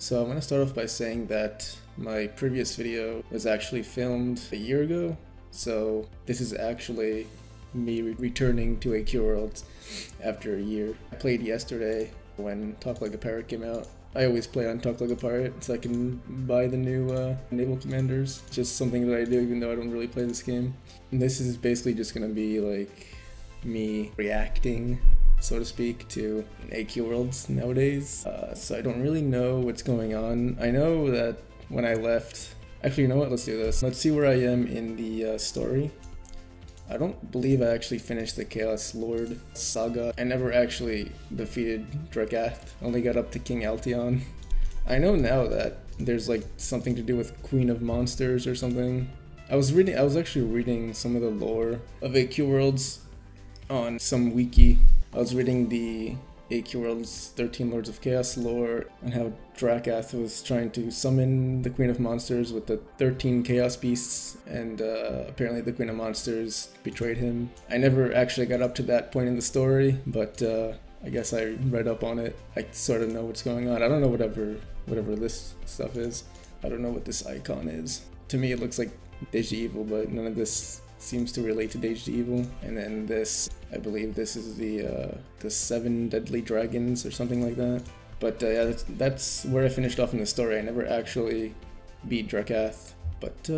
So I'm going to start off by saying that my previous video was actually filmed a year ago, so this is actually me returning to AQWorlds after a year. I played yesterday when Talk Like a Pirate came out. I always play on Talk Like a Pirate so I can buy the new naval commanders. It's just something that I do even though I don't really play this game. And this is basically just going to be like me reacting, so to speak, to AQWorlds nowadays. So I don't really know what's going on. I know that when I left... Actually, you know what? Let's do this. Let's see where I am in the story. I don't believe I actually finished the Chaos Lord saga. I never actually defeated Dragath. Only got up to King Altion. I know now that there's like something to do with Queen of Monsters or something. I was actually reading some of the lore of AQWorlds on some wiki. I was reading the AQWorlds 13 Lords of Chaos lore and how Dragath was trying to summon the Queen of Monsters with the 13 Chaos Beasts, and apparently the Queen of Monsters betrayed him. I never actually got up to that point in the story, but I guess I read up on it. I sort of know what's going on. I don't know whatever this stuff is. I don't know what this icon is. To me it looks like Junijii, but none of this seems to relate to Junijii. And then this, I believe this is the 7 deadly dragons or something like that. But yeah, that's where I finished off in the story. I never actually beat Dragath, but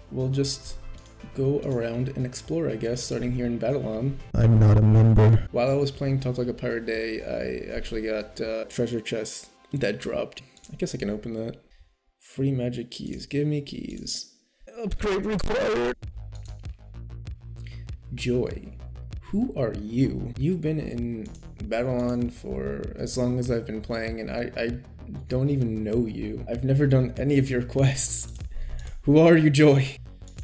we'll just go around and explore, I guess, starting here in Babylon. I'm not a member. While I was playing Talk Like a Pirate Day, I actually got treasure chest that dropped. I guess I can open that. Free magic keys. Give me keys. Upgrade required. Joy. Who are you? You've been in Babylon for as long as I've been playing, and I don't even know you. I've never done any of your quests. Who are you, Joy?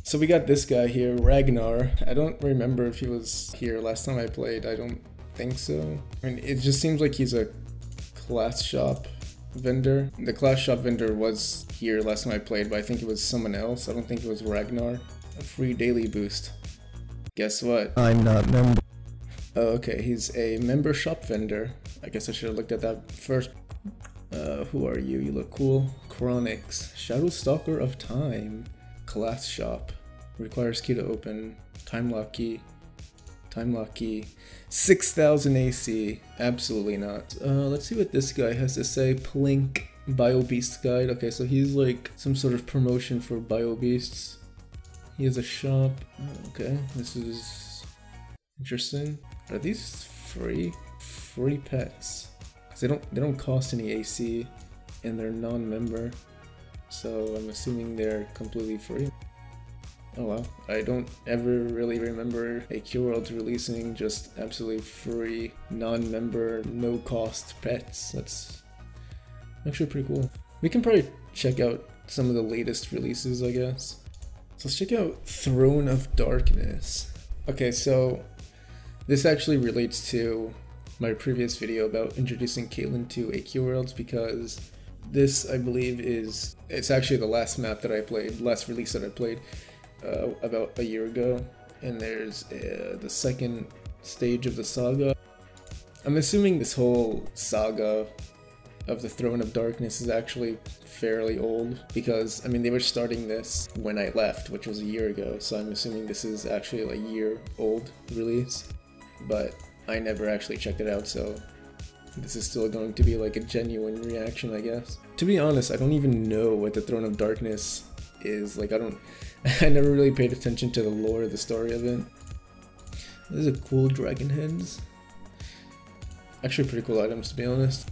So we got this guy here, Ragnar. I don't remember if he was here last time I played. I don't think so. I mean, it just seems like he's a class shop vendor. The class shop vendor was here last time I played, but I think it was someone else. I don't think it was Ragnar. A free daily boost. Guess what? I'm not member. Oh, okay, he's a member shop vendor. I guess I should have looked at that first. Who are you? You look cool. Chronix. Shadow Stalker of Time. Class shop. Requires key to open. Time lock key. Time lock key. 6,000 AC. Absolutely not. Let's see what this guy has to say. Plink. Bio Beast Guide. Okay, so he's like some sort of promotion for Bio Beasts. He has a shop. Okay, this is interesting. Are these free? Free pets. Cause they don't cost any AC, and they're non-member, so I'm assuming they're completely free. Oh wow, I don't ever really remember AQWorlds releasing just absolutely free, non-member, no-cost pets. That's actually pretty cool. We can probably check out some of the latest releases, I guess. So let's check out Throne of Darkness. Okay, so this actually relates to my previous video about introducing Caitlyn to AQWorlds, because this, I believe, it's actually the last map that I played, last release that I played about a year ago, and there's the second stage of the saga. I'm assuming this whole saga of the Throne of Darkness is actually fairly old, because I mean they were starting this when I left, which was a year ago, so I'm assuming this is actually like a year old release, but I never actually checked it out, so this is still going to be like a genuine reaction, I guess. To be honest, I don't even know what the Throne of Darkness is. Like I never really paid attention to the lore, the story of it. These are cool dragon heads. Actually pretty cool items, to be honest.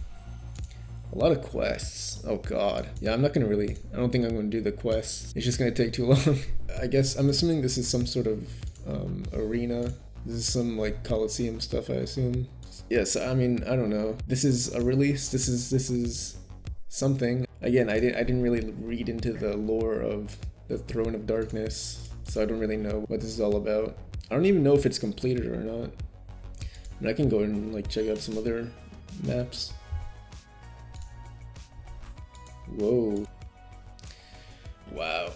A lot of quests. Oh god. Yeah, I don't think I'm gonna do the quests. It's just gonna take too long. I guess, I'm assuming this is some sort of arena. This is some like Coliseum stuff, I assume. Yes, I mean, I don't know. This is a release. This is something. Again, I didn't really read into the lore of the Throne of Darkness, so I don't really know what this is all about. I don't even know if it's completed or not. I mean, I can go and like check out some other maps. Whoa. Wow.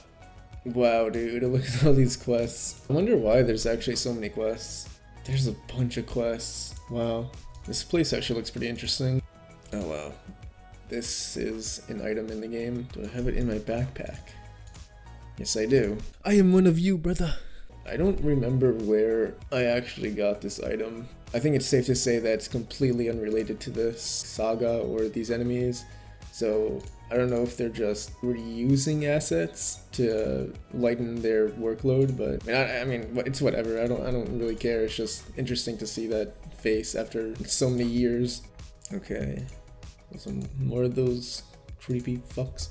Wow, dude, look at all these quests. I wonder why there's actually so many quests. There's a bunch of quests. Wow. This place actually looks pretty interesting. Oh wow. This is an item in the game. Do I have it in my backpack? Yes, I do. I am one of you, brother. I don't remember where I actually got this item. I think it's safe to say that it's completely unrelated to this saga or these enemies. So I don't know if they're just reusing assets to lighten their workload, but I mean, it's whatever. I don't really care. It's just interesting to see that face after so many years. Okay, some more of those creepy fucks.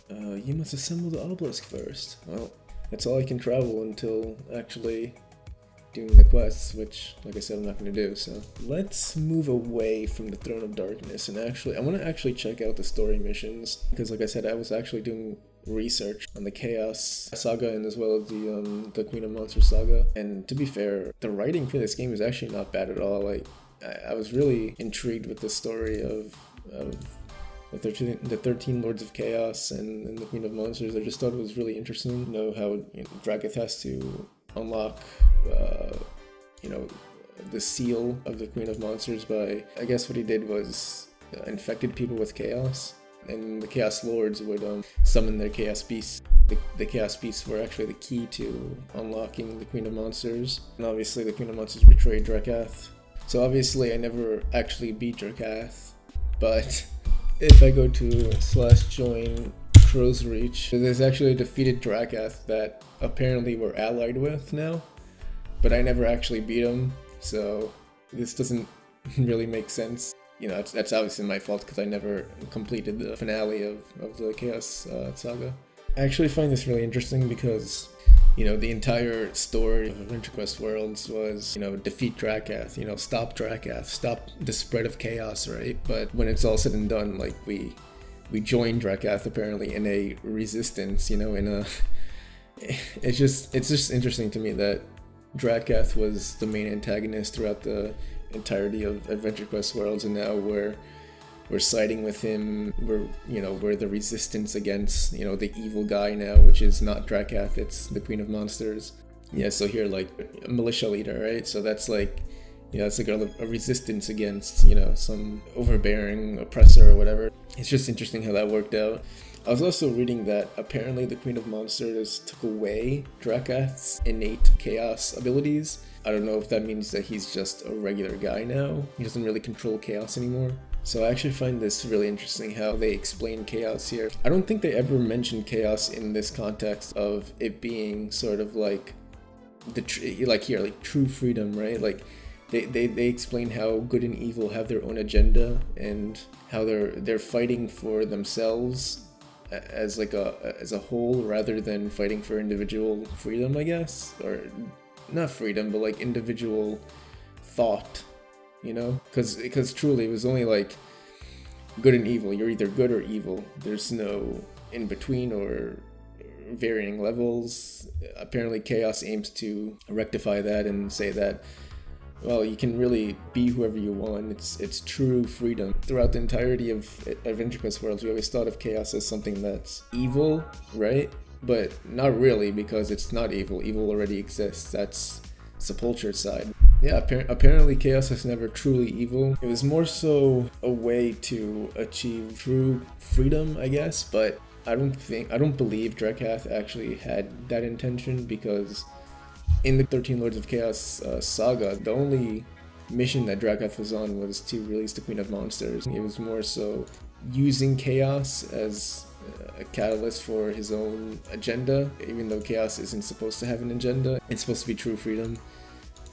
You must assemble the obelisk first. Well, that's all I can travel until actually doing the quests, which, like I said, I'm not going to do. So let's move away from the Throne of Darkness and I want to actually check out the story missions, because like I said, I was actually doing research on the Chaos saga and as well as the Queen of Monsters saga. And to be fair, the writing for this game is actually not bad at all. Like, I was really intrigued with the story of the 13 Lords of Chaos and the Queen of Monsters. I just thought it was really interesting to know how Drakath has to unlock the seal of the Queen of Monsters by, I guess what he did was infected people with chaos, and the Chaos Lords would summon their Chaos Beasts. The Chaos Beasts were actually the key to unlocking the Queen of Monsters, and obviously the Queen of Monsters betrayed Drakath. So obviously I never actually beat Drakath, but if I go to /join Crow's Reach, there's actually a defeated Drakath that apparently we're allied with now, but I never actually beat him, so this doesn't really make sense. You know, that's obviously my fault because I never completed the finale of the Chaos saga. I actually find this really interesting because, you know, the entire story of Adventure Quest Worlds was, you know, defeat Drakath, you know, stop Drakath, stop the spread of chaos, right? But when it's all said and done, like, we joined Drakath apparently in a resistance, you know, in a... It's just interesting to me that Drakath was the main antagonist throughout the entirety of Adventure Quest Worlds, and now we're siding with him. We're the resistance against, you know, the evil guy now, which is not Drakath, it's the Queen of Monsters. Yeah, so here, like, a militia leader, right? So that's like, you know, it's like a resistance against, you know, some overbearing oppressor or whatever. It's just interesting how that worked out. I was also reading that apparently the Queen of Monsters took away Drakath's innate chaos abilities. I don't know if that means that he's just a regular guy now. He doesn't really control chaos anymore. So I actually find this really interesting how they explain chaos here. I don't think they ever mentioned chaos in this context of it being sort of like true freedom, right? Like they explain how good and evil have their own agenda and how they're fighting for themselves as a whole rather than fighting for individual freedom, I guess, or not freedom, but like individual thought, you know, because truly it was only like good and evil. You're either good or evil. There's no in between or varying levels. Apparently Chaos aims to rectify that and say that, well, you can really be whoever you want. It's true freedom. Throughout the entirety of Adventure Quest Worlds, we always thought of Chaos as something that's evil, right? But not really, because it's not evil. Evil already exists. That's Sepulture's side. Yeah, apparently Chaos is never truly evil. It was more so a way to achieve true freedom, I guess, but I don't believe Drakath actually had that intention, because in the 13 Lords of Chaos saga, the only mission that Drakath was on was to release the Queen of Monsters. It was more so using Chaos as a catalyst for his own agenda, even though Chaos isn't supposed to have an agenda. It's supposed to be true freedom,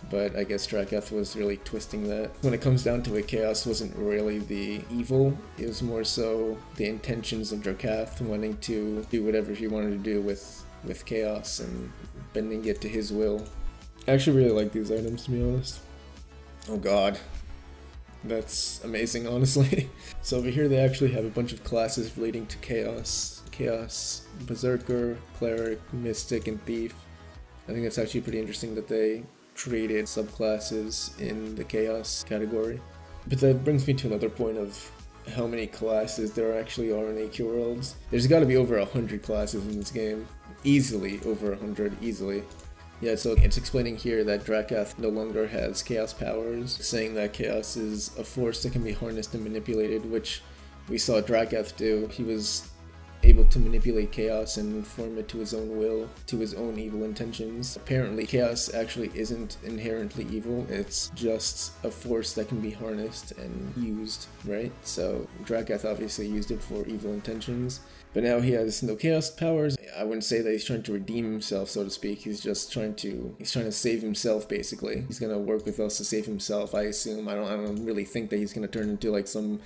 but I guess Drakath was really twisting that. When it comes down to it, Chaos wasn't really the evil, it was more so the intentions of Drakath wanting to do whatever he wanted to do with Chaos and bending it to his will. I actually really like these items, to be honest. Oh god. That's amazing, honestly. So over here they actually have a bunch of classes relating to Chaos. Chaos, Berserker, Cleric, Mystic, and Thief. I think it's actually pretty interesting that they created subclasses in the Chaos category. But that brings me to another point of how many classes there actually are in AQWorlds. There's gotta be over 100 classes in this game. Easily over 100, easily. Yeah, so it's explaining here that Drakath no longer has Chaos powers, saying that Chaos is a force that can be harnessed and manipulated, which we saw Drakath do. He was able to manipulate chaos and form it to his own will, to his own evil intentions. Apparently, chaos actually isn't inherently evil, it's just a force that can be harnessed and used, right? So Drakath obviously used it for evil intentions, but now he has no chaos powers. I wouldn't say that he's trying to redeem himself, so to speak. He's just trying to save himself, basically. He's gonna work with us to save himself, I assume. I don't really think that he's gonna turn into like some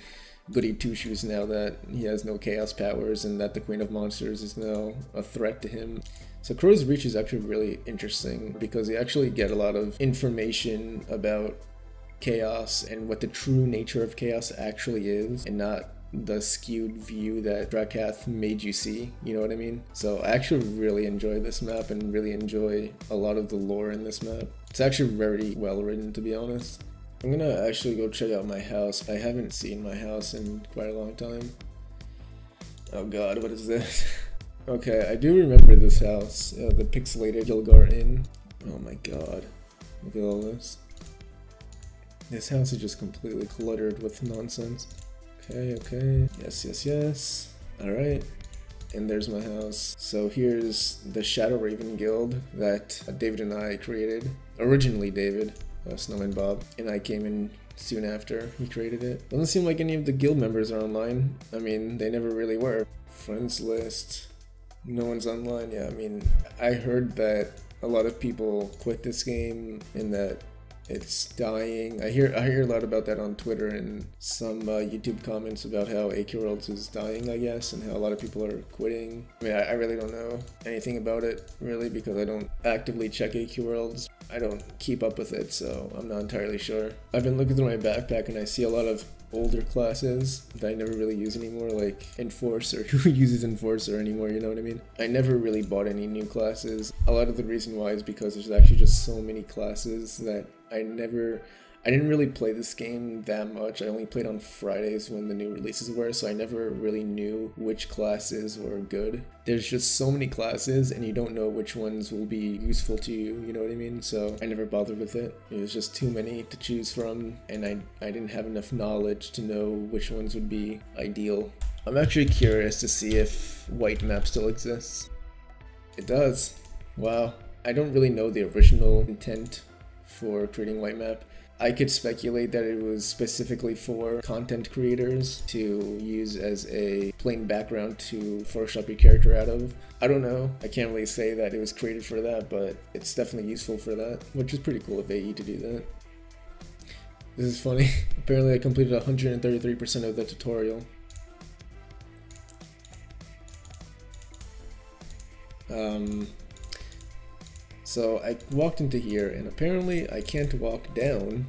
goody two-shoes now that he has no chaos powers and that the Queen of Monsters is now a threat to him. So Crow's Reach is actually really interesting because you actually get a lot of information about chaos and what the true nature of chaos actually is, and not the skewed view that Drakath made you see, you know what I mean? So I actually really enjoy this map and really enjoy a lot of the lore in this map. It's actually very well written, to be honest. I'm gonna actually go check out my house. I haven't seen my house in quite a long time. Oh god, what is this? Okay, I do remember this house, the pixelated Gilgar Inn. Oh my god, look at all this. This house is just completely cluttered with nonsense. Okay, yes. Alright, and there's my house. So here's the Shadow Raven Guild that David and I created. Originally David. Snowman Bob, and I came in soon after he created it. Doesn't seem like any of the guild members are online. I mean, they never really were. Friends list, no one's online. Yeah, I mean, I heard that a lot of people quit this game and that it's dying. I hear a lot about that on Twitter and some YouTube comments about how AQWorlds is dying, I guess, and how a lot of people are quitting. I mean, I really don't know anything about it, really, because I don't actively check AQWorlds. I don't keep up with it, so I'm not entirely sure. I've been looking through my backpack and I see a lot of older classes that I never really use anymore, like Enforcer. Who uses Enforcer anymore, you know what I mean? I never really bought any new classes. A lot of the reason why is because there's actually just so many classes that I didn't really play this game that much. I only played on Fridays when the new releases were, so I never really knew which classes were good. There's just so many classes and you don't know which ones will be useful to you, you know what I mean? So I never bothered with it. It was just too many to choose from, and I didn't have enough knowledge to know which ones would be ideal. I'm actually curious to see if White Map still exists. It does. Wow. I don't really know the original intent for creating White Map. I could speculate that it was specifically for content creators to use as a plain background to Photoshop your character out of. I don't know. I can't really say that it was created for that, but it's definitely useful for that, which is pretty cool of AE to do that. This is funny. Apparently I completed 133% of the tutorial. So I walked into here and apparently I can't walk down.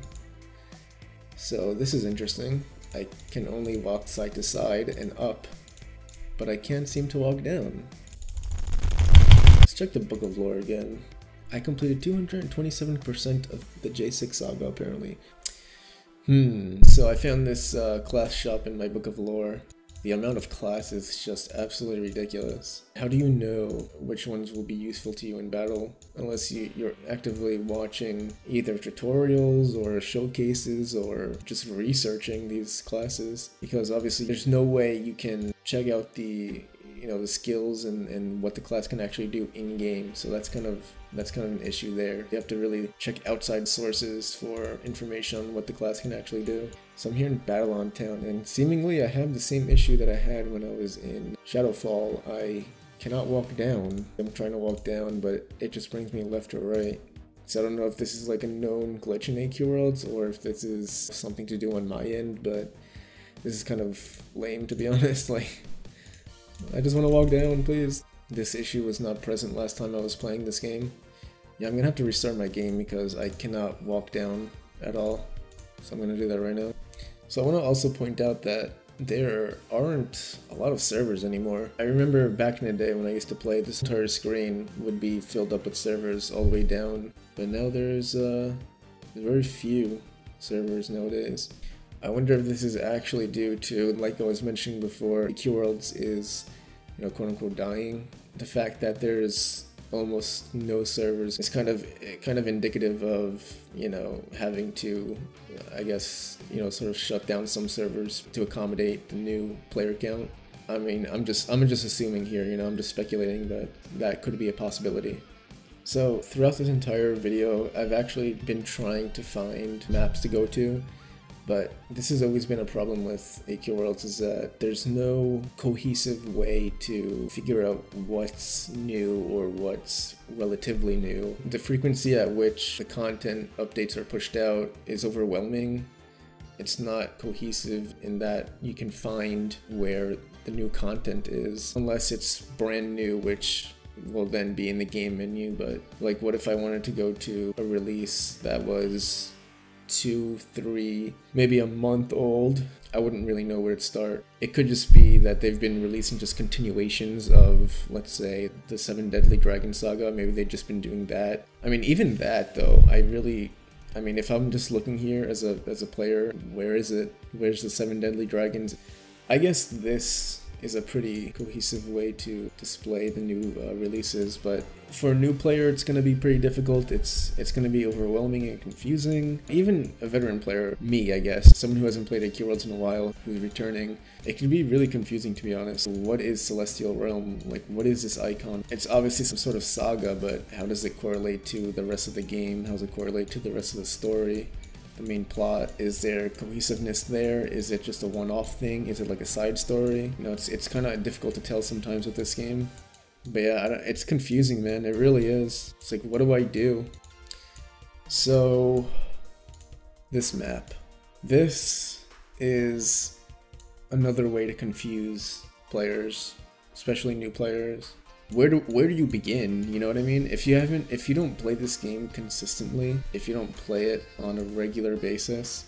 So this is interesting. I can only walk side to side and up, but I can't seem to walk down. Let's check the Book of Lore again. I completed 227% of the J6 saga apparently. So I found this class shop in my Book of Lore. The amount of classes is just absolutely ridiculous. How do you know which ones will be useful to you in battle unless you're actively watching either tutorials or showcases or just researching these classes? Because obviously there's no way you can check out the the skills and what the class can actually do in game. So that's kind of an issue there. You have to really check outside sources for information on what the class can actually do. So I'm here in Babylon Town, and seemingly I have the same issue that I had when I was in Shadowfall. I cannot walk down. I'm trying to walk down, but it just brings me left or right. So I don't know if this is like a known glitch in AQWorlds or if this is something to do on my end, but this is kind of lame, to be honest. Like, I just want to walk down, please. This issue was not present last time I was playing this game. Yeah, I'm gonna have to restart my game because I cannot walk down at all. So I'm gonna do that right now. So I want to also point out that there aren't a lot of servers anymore. I remember back in the day when I used to play, this entire screen would be filled up with servers all the way down. But now there's very few servers nowadays. I wonder if this is actually due to, like I was mentioning before, AQWorlds is, quote unquote dying. The fact that there's almost no servers. It's kind of indicative of, you know, having to, I guess, you know, sort of shut down some servers to accommodate the new player count. I mean, I'm just assuming here, you know, I'm just speculating that that could be a possibility. So throughout this entire video, I've actually been trying to find maps to go to, but this has always been a problem with AQWorlds, is that there's no cohesive way to figure out what's new or what's relatively new. The frequency at which the content updates are pushed out is overwhelming. It's not cohesive in that you can find where the new content is, unless it's brand new, which will then be in the game menu. But like, what if I wanted to go to a release that was 2, 3, maybe a month old? I wouldn't really know where to start. It could just be that they've been releasing just continuations of, let's say, the 7 Deadly Dragon Saga. Maybe they've just been doing that. I mean, even that though, I mean, if I'm just looking here as a player, where is it? Where's the 7 Deadly Dragons? I guess this is a pretty cohesive way to display the new releases, but for a new player it's going to be pretty difficult. It's going to be overwhelming and confusing. Even a veteran player, me I guess, someone who hasn't played AQWorlds in a while, who's returning, it can be really confusing, to be honest. What is Celestial Realm? Like, what is this icon? It's obviously some sort of saga, but how does it correlate to the rest of the game? How does it correlate to the rest of the story? The main plot? Is there cohesiveness there? Is it just a one-off thing? Is it like a side story? You know, it's kind of difficult to tell sometimes with this game. But yeah, it's confusing, man. It really is. It's like, what do I do? So, this map. This is another way to confuse players, especially new players. Where do you begin? You know what I mean? If you don't play this game consistently, if you don't play it on a regular basis,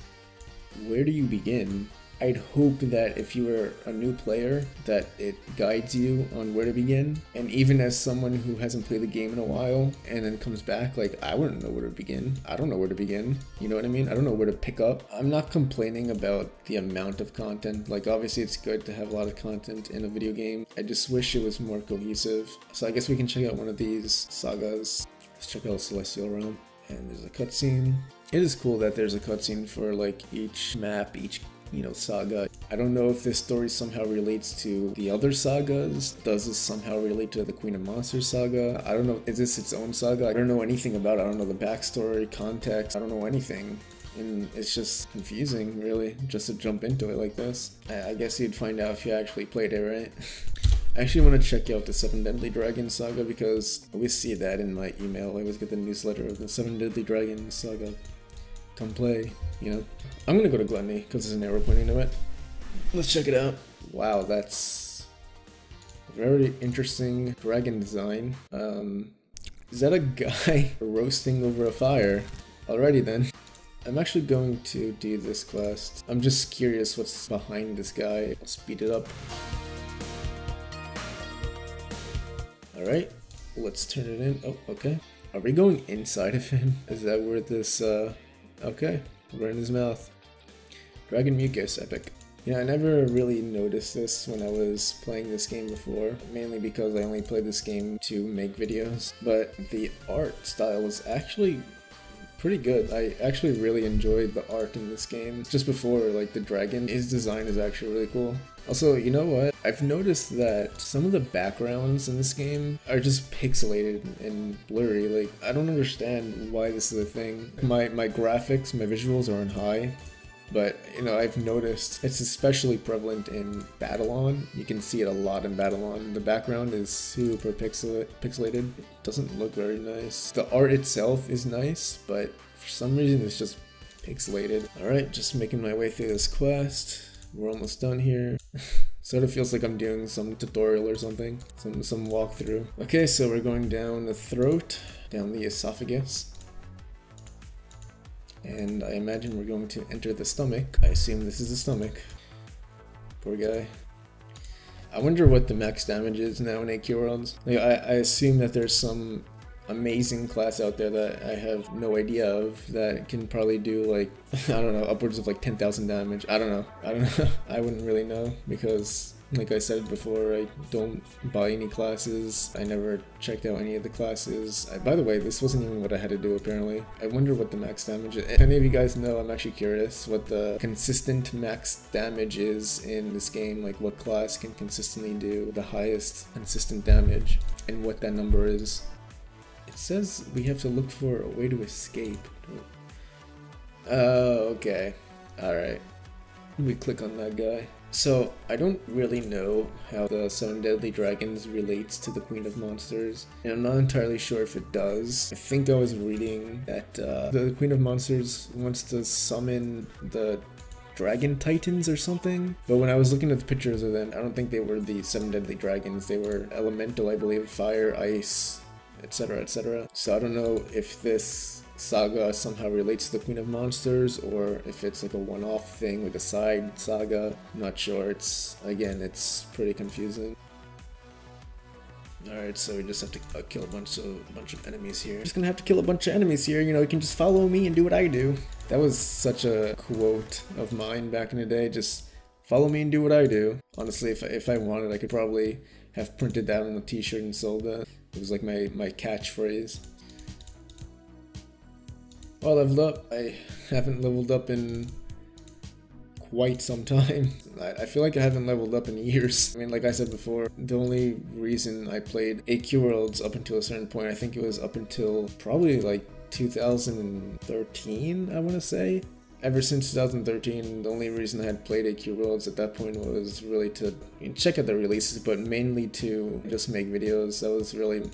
where do you begin? I'd hope that if you were a new player, that it guides you on where to begin. And even as someone who hasn't played the game in a while and then comes back, like, I wouldn't know where to begin. I don't know where to begin. You know what I mean? I don't know where to pick up. I'm not complaining about the amount of content. Like, obviously it's good to have a lot of content in a video game. I just wish it was more cohesive. So I guess we can check out one of these sagas. Let's check out Celestial Realm. And there's a cutscene. It is cool that there's a cutscene for like each map, each, you know, saga. I don't know if this story somehow relates to the other sagas. Does this somehow relate to the Queen of Monsters saga? I don't know. Is this its own saga? I don't know anything about it. I don't know the backstory, context. I don't know anything. And it's just confusing, really, just to jump into it like this. I guess you'd find out if you actually played it, right? I actually want to check out the 7 Deadly Dragon Saga because I always see that in my email. I always get the newsletter of the 7 Deadly Dragon Saga. Come play, you know. I'm gonna go to Gluttony because there's an arrow pointing to it. Let's check it out. Wow, that's a very interesting dragon design. Is that a guy roasting over a fire? Alrighty then. I'm actually going to do this quest. I'm just curious what's behind this guy. I'll speed it up. Alright, let's turn it in. Oh, okay. Are we going inside of him? Is that where this, okay, we're in his mouth. Dragon Mucus, epic. You know, I never really noticed this when I was playing this game before, mainly because I only played this game to make videos, but the art style is actually pretty good. I actually really enjoyed the art in this game. Just before, like, the dragon, his design is actually really cool. Also, you know what? I've noticed that some of the backgrounds in this game are just pixelated and blurry. Like, I don't understand why this is a thing. My graphics, my visuals are on high, but, you know, I've noticed it's especially prevalent in Battle-On. You can see it a lot in Battle-On. The background is super pixelated. It doesn't look very nice. The art itself is nice, but for some reason it's just pixelated. Alright, just making my way through this quest. We're almost done here. Sort of feels like I'm doing some tutorial or something. Some walkthrough. Okay, so we're going down the throat, down the esophagus. And I imagine we're going to enter the stomach. I assume this is the stomach. Poor guy. I wonder what the max damage is now in AQWorlds. Like, I assume that there's some amazing class out there that I have no idea of that can probably do, like, I don't know, upwards of like 10,000 damage. I don't know. I wouldn't really know because Like I said before, I don't buy any classes. I never checked out any of the classes. By the way, this wasn't even what I had to do apparently. I wonder what the max damage is. If any of you guys know, I'm actually curious what the consistent max damage is in this game. Like what class can consistently do the highest consistent damage and what that number is. It says we have to look for a way to escape. Oh, okay. Alright. We click on that guy. So, I don't really know how the 7 Deadly Dragons relates to the Queen of Monsters, and I'm not entirely sure if it does. I think I was reading that the Queen of Monsters wants to summon the Dragon Titans or something, but when I was looking at the pictures of them, I don't think they were the 7 Deadly Dragons. They were elemental, I believe, fire, ice, etc, etc. So I don't know if this saga somehow relates to the Queen of Monsters or if it's like a one-off thing, like a side saga. I'm not sure. It's pretty confusing. Alright, so we just have to kill a bunch of enemies here. Just gonna have to kill a bunch of enemies here, you know, you can just follow me and do what I do. That was such a quote of mine back in the day, just follow me and do what I do. Honestly, if I wanted, I could probably have printed that on a t-shirt and sold that. It was like my catchphrase. Well, leveled up. I haven't leveled up in quite some time. I feel like I haven't leveled up in years. I mean, like I said before, the only reason I played AQWorlds up until a certain point, I think it was up until probably like 2013, I want to say. Ever since 2013, the only reason I had played AQWorlds at that point was really to check out the releases, but mainly to just make videos. That was really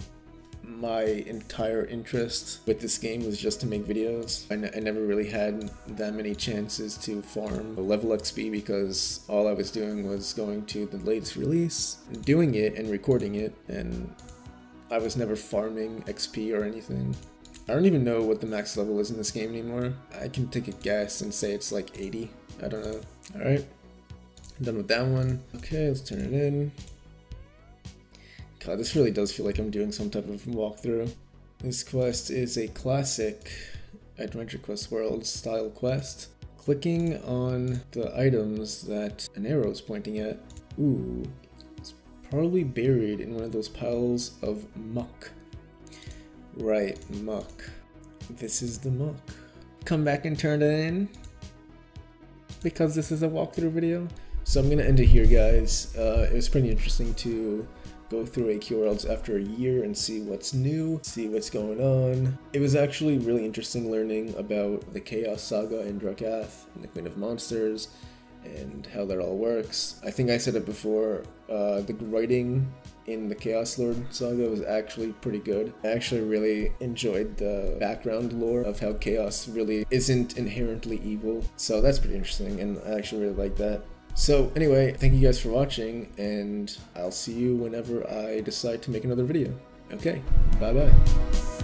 my entire interest with this game, was just to make videos. I never really had that many chances to farm a level XP because all I was doing was going to the latest release, doing it and recording it, and I was never farming XP or anything. I don't even know what the max level is in this game anymore. I can take a guess and say it's like 80. I don't know. Alright, I'm done with that one. Okay, let's turn it in. God, this really does feel like I'm doing some type of walkthrough. This quest is a classic Adventure Quest Worlds style quest. Clicking on the items that an arrow is pointing at. Ooh, it's probably buried in one of those piles of muck. Right, muck. This is the muck. Come back and turn it in, because this is a walkthrough video. So I'm gonna end it here, guys. It was pretty interesting to go through AQWorlds after a year and see what's new, see what's going on. It was actually really interesting learning about the Chaos Saga in Drakath and the Queen of Monsters and how that all works. I think I said it before, the writing in the Chaos Lord Saga was actually pretty good. I actually really enjoyed the background lore of how Chaos really isn't inherently evil. So that's pretty interesting, and I actually really like that. So anyway, thank you guys for watching, and I'll see you whenever I decide to make another video. Okay, bye bye.